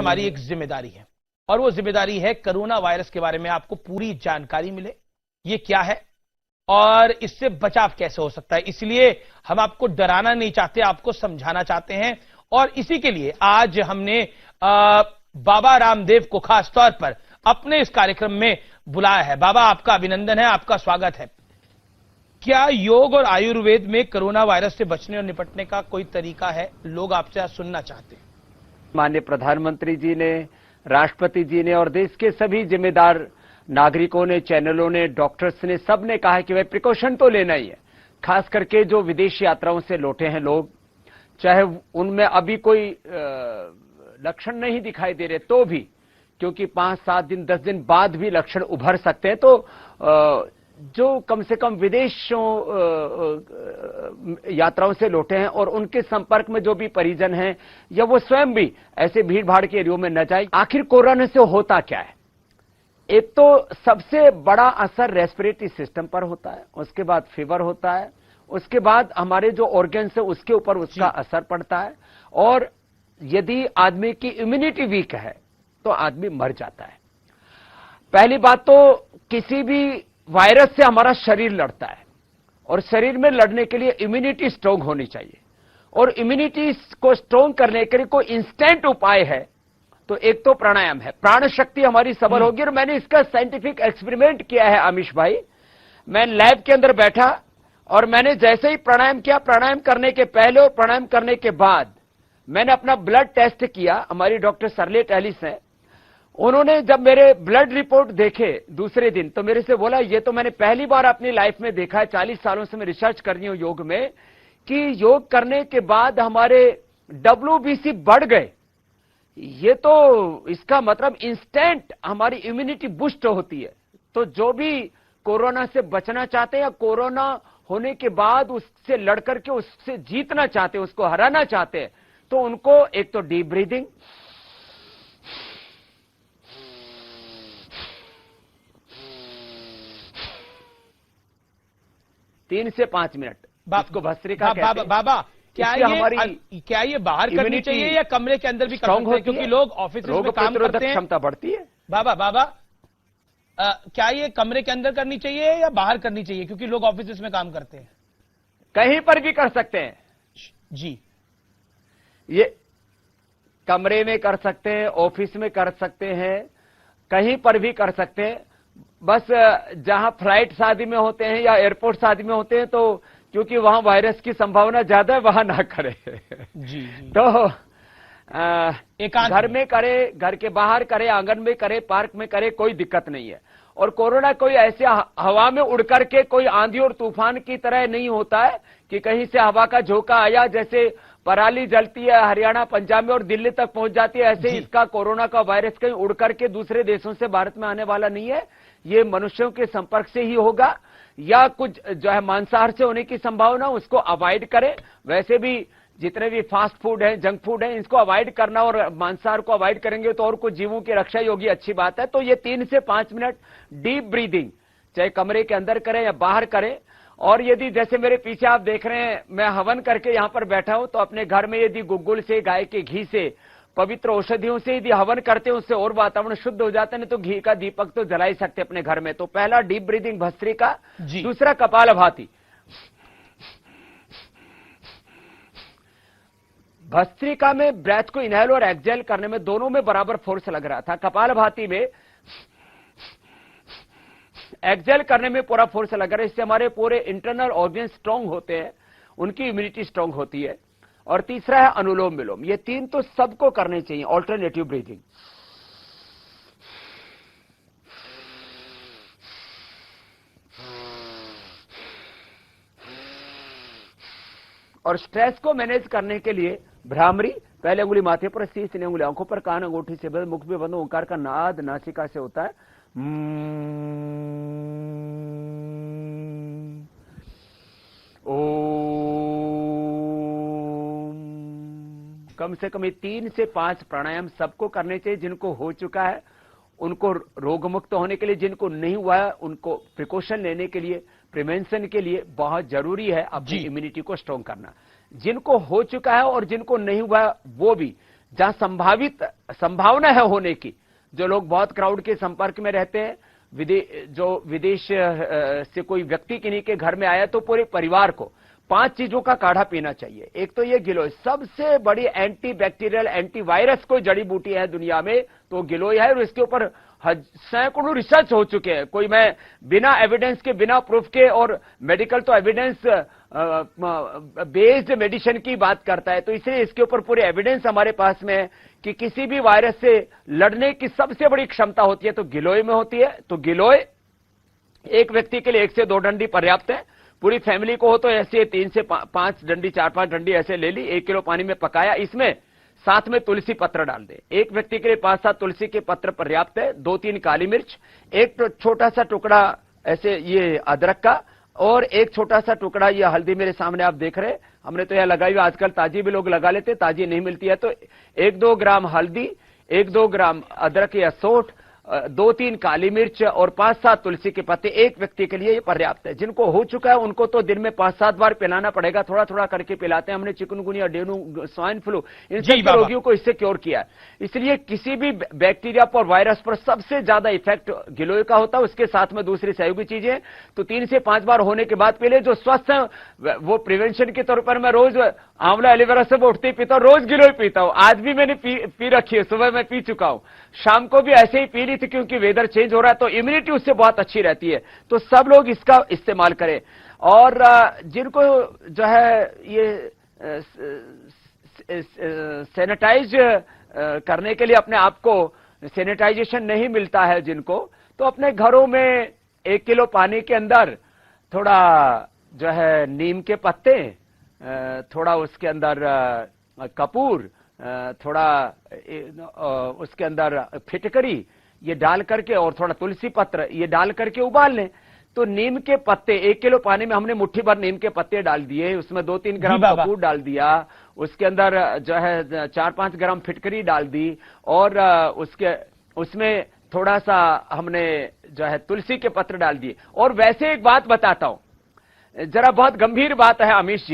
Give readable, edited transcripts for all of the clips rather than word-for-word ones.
हमारी एक जिम्मेदारी है और वो जिम्मेदारी है कोरोना वायरस के बारे में आपको पूरी जानकारी मिले, ये क्या है और इससे बचाव कैसे हो सकता है। इसलिए हम आपको डराना नहीं चाहते, आपको समझाना चाहते हैं और इसी के लिए आज हमने बाबा रामदेव को खास तौर पर अपने इस कार्यक्रम में बुलाया है। बाबा, आपका अभिनंदन है, आपका स्वागत है। क्या योग और आयुर्वेद में कोरोना वायरस से बचने और निपटने का कोई तरीका है? लोग आपसे आज सुनना चाहते हैं। माननीय प्रधानमंत्री जी ने, राष्ट्रपति जी ने और देश के सभी जिम्मेदार नागरिकों ने, चैनलों ने, डॉक्टर्स ने, सब ने कहा कि भाई प्रिकॉशन तो लेना ही है। खास करके जो विदेश यात्राओं से लौटे हैं लोग, चाहे उनमें अभी कोई लक्षण नहीं दिखाई दे रहे तो भी, क्योंकि 5-7 दिन 10 दिन बाद भी लक्षण उभर सकते हैं, तो जो कम से कम विदेशों यात्राओं से लौटे हैं और उनके संपर्क में जो भी परिजन हैं या वो स्वयं भी ऐसे भीड़ भाड़ के एरियो में न जाए। आखिर कोरोना से होता क्या है? एक तो सबसे बड़ा असर रेस्पिरेटरी सिस्टम पर होता है, उसके बाद फीवर होता है, उसके बाद हमारे जो ऑर्गन्स है उसके ऊपर उसका असर पड़ता है और यदि आदमी की इम्यूनिटी वीक है तो आदमी मर जाता है। पहली बात तो किसी भी वायरस से हमारा शरीर लड़ता है और शरीर में लड़ने के लिए इम्यूनिटी स्ट्रांग होनी चाहिए और इम्यूनिटी को स्ट्रांग करने के लिए कोई इंस्टेंट उपाय है तो एक तो प्राणायाम है। प्राण शक्ति हमारी सबल होगी और मैंने इसका साइंटिफिक एक्सपेरिमेंट किया है आमिश भाई। मैं लैब के अंदर बैठा और मैंने जैसे ही प्राणायाम किया, प्राणायाम करने के पहले और प्राणायाम करने के बाद मैंने अपना ब्लड टेस्ट किया। हमारी डॉक्टर सरलेट एलिस हैं, उन्होंने जब मेरे ब्लड रिपोर्ट देखे दूसरे दिन तो मेरे से बोला, ये तो मैंने पहली बार अपनी लाइफ में देखा है, 40 सालों से मैं रिसर्च कर रही हूं योग में, कि योग करने के बाद हमारे WBC बढ़ गए। ये तो इसका मतलब इंस्टेंट हमारी इम्यूनिटी बूस्ट होती है। तो जो भी कोरोना से बचना चाहते हैं या कोरोना होने के बाद उससे लड़कर के उससे जीतना चाहते हैं, उसको हराना चाहते हैं, तो उनको एक तो डीप ब्रीदिंग, तीन से 5 मिनट इसको भस्त्रिका कहते हैं। बाबा, क्या ये बाहर करनी चाहिए या कमरे के अंदर भी कर सकते हैं? क्योंकि लोग ऑफिस में काम करते हैं, क्षमता बढ़ती है। बाबा, क्या ये कमरे के अंदर करनी चाहिए या बाहर करनी चाहिए? क्योंकि लोग ऑफिस में काम करते हैं। कहीं पर भी कर सकते हैं जी। ये कमरे में कर सकते हैं, ऑफिस में कर सकते हैं, कहीं पर भी कर सकते हैं। बस जहां फ्लाइट शादी में होते हैं या एयरपोर्ट शादी में होते हैं तो क्योंकि वहां वायरस की संभावना ज्यादा है, वहां ना करे। जी। तो घर में करे, घर के बाहर करे, आंगन में करे, पार्क में करे, कोई दिक्कत नहीं है। और कोरोना कोई ऐसे हवा में उड़ करके कोई आंधी और तूफान की तरह नहीं होता है कि कहीं से हवा का झोंका आया, जैसे पराली जलती है हरियाणा पंजाब में और दिल्ली तक पहुंच जाती है, ऐसे इसका कोरोना का वायरस कहीं उड़ करके दूसरे देशों से भारत में आने वाला नहीं है। ये मनुष्यों के संपर्क से ही होगा या कुछ जो है मांसाहार से होने की संभावना, उसको अवॉइड करें। वैसे भी जितने भी फास्ट फूड है, जंक फूड है, इसको अवॉइड करना और मांसाहार को अवॉइड करेंगे तो और कुछ जीवों की रक्षा ही होगी, अच्छी बात है। तो ये 3 से 5 मिनट डीप ब्रीदिंग चाहे कमरे के अंदर करें या बाहर करें। और यदि जैसे मेरे पीछे आप देख रहे हैं मैं हवन करके यहां पर बैठा हूं, तो अपने घर में यदि गुग्गुल से, गाय के घी से, पवित्र औषधियों से यदि हवन करते हैं, उससे और वातावरण शुद्ध हो जाता है। नहीं तो घी का दीपक तो जला ही सकते अपने घर में। तो पहला डीप ब्रीदिंग भस्त्रिका, दूसरा कपालभाति। भस्त्रिका में ब्रेथ को इनहेल और एक्सहेल करने में दोनों में बराबर फोर्स लग रहा था। कपालभाति में एक्सहेल करने में पूरा फोर्स लग रहा है। इससे हमारे पूरे इंटरनल ऑर्गन स्ट्रांग होते हैं, उनकी इम्यूनिटी स्ट्रांग होती है। और तीसरा है अनुलोम विलोम। ये 3 तो सबको करने चाहिए, ऑल्टरनेटिव ब्रीथिंग। और स्ट्रेस को मैनेज करने के लिए भ्रामरी, पहले अंगुली माथे पर, 3 अंगुली आंखों पर, कान अंगूठी से बंद, मुख भी बंद, ओंकार का नाद नासिका से होता है। कम से कम 3 से 5 प्राणायाम सबको करने चाहिए। जिनको हो चुका है उनको रोग मुक्त होने के लिए, जिनको नहीं हुआ है उनको प्रिकॉशन लेने के लिए, प्रिवेंशन के लिए बहुत जरूरी है अपनी इम्यूनिटी को स्ट्रांग करना। जिनको हो चुका है और जिनको नहीं हुआ है वो भी जहां संभावना है होने की, जो लोग बहुत क्राउड के संपर्क में रहते हैं, जो विदेश से कोई व्यक्ति किन्हीं के घर में आया, तो पूरे परिवार को 5 चीजों का काढ़ा पीना चाहिए। एक तो ये गिलोय, सबसे बड़ी एंटी बैक्टीरियल एंटीवायरस कोई जड़ी बूटी है दुनिया में तो गिलोय है, और इसके ऊपर सैकड़ों रिसर्च हो चुके हैं। कोई मैं बिना एविडेंस के, बिना प्रूफ के, और मेडिकल तो एविडेंस बेस्ड मेडिसिन की बात करता है, तो इसलिए इसके ऊपर पूरे एविडेंस हमारे पास में है कि किसी भी वायरस से लड़ने की सबसे बड़ी क्षमता होती है तो गिलोय में होती है। तो गिलोय एक व्यक्ति के लिए 1 से 2 डंडी पर्याप्त है। पूरी फैमिली को हो तो ऐसे 3 से 5 डंडी, 4-5 डंडी ऐसे ले ली, 1 किलो पानी में पकाया, इसमें साथ में तुलसी पत्र डाल दे। एक व्यक्ति के लिए 5-7 तुलसी के पत्र पर्याप्त है। 2-3 काली मिर्च, एक छोटा सा टुकड़ा ऐसे ये अदरक का, और एक छोटा सा टुकड़ा ये हल्दी मेरे सामने आप देख रहे, हमने तो यह लगाई हुई, आजकल ताजी भी लोग लगा लेते, ताजी नहीं मिलती है तो 1-2 ग्राम हल्दी, 1-2 ग्राम अदरक या सोंठ, 2-3 काली मिर्च और 5-7 तुलसी के पत्ते एक व्यक्ति के लिए ये पर्याप्त है। जिनको हो चुका है उनको तो दिन में 5-7 बार पिलाना पड़ेगा, थोड़ा थोड़ा करके पिलाते हैं। हमने चिकनगुनिया, डेंगू, स्वाइन फ्लू, इन सब रोगियों को इससे क्योर किया है। इसलिए किसी भी बैक्टीरिया पर, वायरस पर सबसे ज्यादा इफेक्ट गिलोय का होता है। उसके साथ में दूसरी सहयोगी चीजें तो 3 से 5 बार होने के बाद पीले। जो स्वस्थ है वो प्रिवेंशन के तौर पर मैं रोज आंवला एलोवेरा से उठते ही पीता हूं, रोज गिलोय पीता हूं। आज भी मैंने पी रखी है, सुबह मैं पी चुका हूं, शाम को भी ऐसे ही पी ली थी क्योंकि वेदर चेंज हो रहा है तो इम्यूनिटी उससे बहुत अच्छी रहती है। तो सब लोग इसका इस्तेमाल करें। और जिनको जो है ये सैनिटाइज करने के लिए अपने आप को सैनिटाइजेशन नहीं मिलता है जिनको, तो अपने घरों में 1 किलो पानी के अंदर थोड़ा जो है नीम के पत्ते, थोड़ा उसके अंदर कपूर, थोड़ा उसके अंदर फिटकरी ये डाल करके, और थोड़ा तुलसी पत्र ये डाल करके उबाल लें। तो नीम के पत्ते 1 किलो पानी में हमने मुट्ठी भर नीम के पत्ते डाल दिए, उसमें 2-3 ग्राम कपूर डाल दिया, उसके अंदर जो है 4-5 ग्राम फिटकरी डाल दी, और उसमें थोड़ा सा हमने जो है तुलसी के पत्र डाल दिए। और वैसे एक बात बताता हूं, जरा बहुत गंभीर बात है अमीश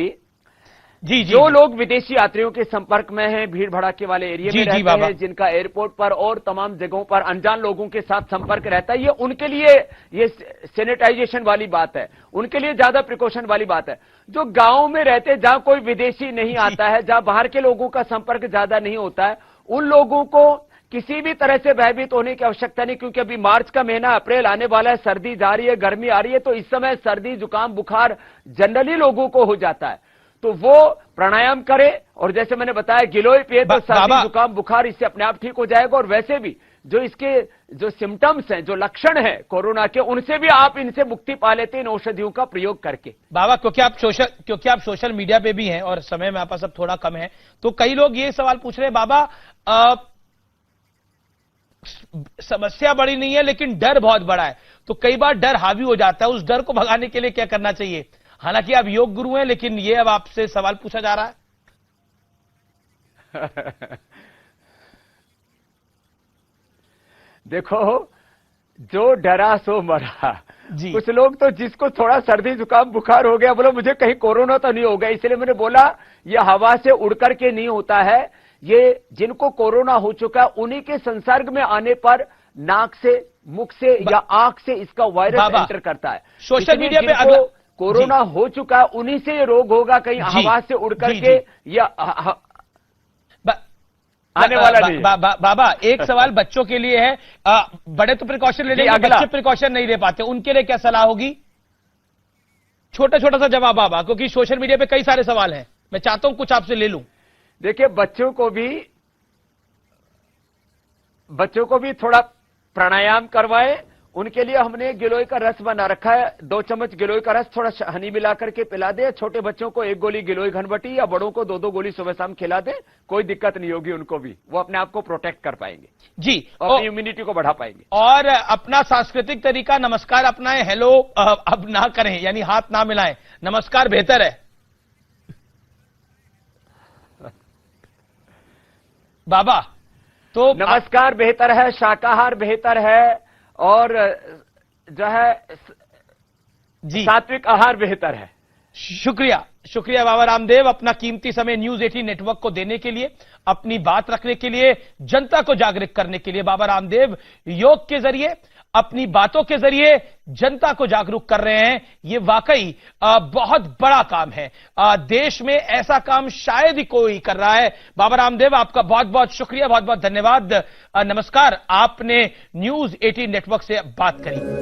जी, जो लोग विदेशी यात्रियों के संपर्क में हैं, भीड़ भड़ाके वाले एरिया में रहते हैं, जिनका एयरपोर्ट पर और तमाम जगहों पर अनजान लोगों के साथ संपर्क रहता है, ये उनके लिए ये सैनिटाइजेशन वाली बात है, उनके लिए ज्यादा प्रिकॉशन वाली बात है। जो गांव में रहते हैं, जहां कोई विदेशी नहीं आता है, जहां बाहर के लोगों का संपर्क ज्यादा नहीं होता है, उन लोगों को किसी भी तरह से भयभीत होने की आवश्यकता नहीं, क्योंकि अभी मार्च का महीना, अप्रैल आने वाला है, सर्दी जा रही है, गर्मी आ रही है, तो इस समय सर्दी, जुकाम, बुखार जनरली लोगों को हो जाता है। तो वो प्राणायाम करे, और जैसे मैंने बताया गिलोय पिए तो सर्दी, जुकाम, बुखार इससे अपने आप ठीक हो जाएगा। और वैसे भी जो इसके जो सिम्टम्स हैं, जो लक्षण हैं कोरोना के, उनसे भी आप इनसे मुक्ति पा लेते हैं इन औषधियों का प्रयोग करके। बाबा, क्योंकि आप सोशल मीडिया पे भी हैं और समय में आप पास अब थोड़ा कम है, तो कई लोग ये सवाल पूछ रहे हैं, बाबा समस्या बड़ी नहीं है लेकिन डर बहुत बड़ा है, तो कई बार डर हावी हो जाता है, उस डर को भगाने के लिए क्या करना चाहिए? हालांकि आप योग गुरु हैं, लेकिन ये अब आपसे सवाल पूछा जा रहा है। देखो, जो डरा सो मरा। कुछ लोग तो जिसको थोड़ा सर्दी जुकाम बुखार हो गया, बोलो मुझे कहीं कोरोना तो नहीं हो गया, इसलिए मैंने बोला ये हवा से उड़ करके नहीं होता है। ये जिनको कोरोना हो चुका है उन्हीं के संसर्ग में आने पर नाक से, मुख से या आंख से इसका वायरस एंटर करता है। सोशल मीडिया पे अगला कोरोना हो चुका है उन्हीं से ये रोग होगा, कहीं हवा से उड़ करके या आने वाला नहीं। बाबा, एक सवाल बच्चों के लिए है, बड़े तो प्रिकॉशन ले लेंगे, बच्चे प्रिकॉशन नहीं ले पाते, उनके लिए क्या सलाह होगी? छोटा छोटा सा जवाब बाबा, क्योंकि सोशल मीडिया पे कई सारे सवाल हैं, मैं चाहता हूं कुछ आपसे ले लूं। देखिए, बच्चों को भी थोड़ा प्राणायाम करवाएं। उनके लिए हमने गिलोय का रस बना रखा है, 2 चम्मच गिलोय का रस थोड़ा हनी मिला करके पिला दे। छोटे बच्चों को 1 गोली गिलोय घनबटी, या बड़ों को 2-2 गोली सुबह शाम खिला दे, कोई दिक्कत नहीं होगी उनको भी, वो अपने आप को प्रोटेक्ट कर पाएंगे जी, और अपनी इम्यूनिटी को बढ़ा पाएंगे। और अपना सांस्कृतिक तरीका नमस्कार अपनाएं, हेलो अब ना करें, यानी हाथ ना मिलाएं, नमस्कार बेहतर है। बाबा, तो नमस्कार बेहतर है, शाकाहार बेहतर है, और जो है जी सात्विक आहार बेहतर है। शुक्रिया। शुक्रिया बाबा रामदेव, अपना कीमती समय न्यूज 18 नेटवर्क को देने के लिए, अपनी बात रखने के लिए, जनता को जागरूक करने के लिए। बाबा रामदेव योग के जरिए, अपनी बातों के जरिए जनता को जागरूक कर रहे हैं। ये वाकई बहुत बड़ा काम है। देश में ऐसा काम शायद ही कोई कर रहा है। बाबा रामदेव, आपका बहुत बहुत शुक्रिया, बहुत बहुत धन्यवाद। नमस्कार, आपने न्यूज 18 नेटवर्क से बात करी।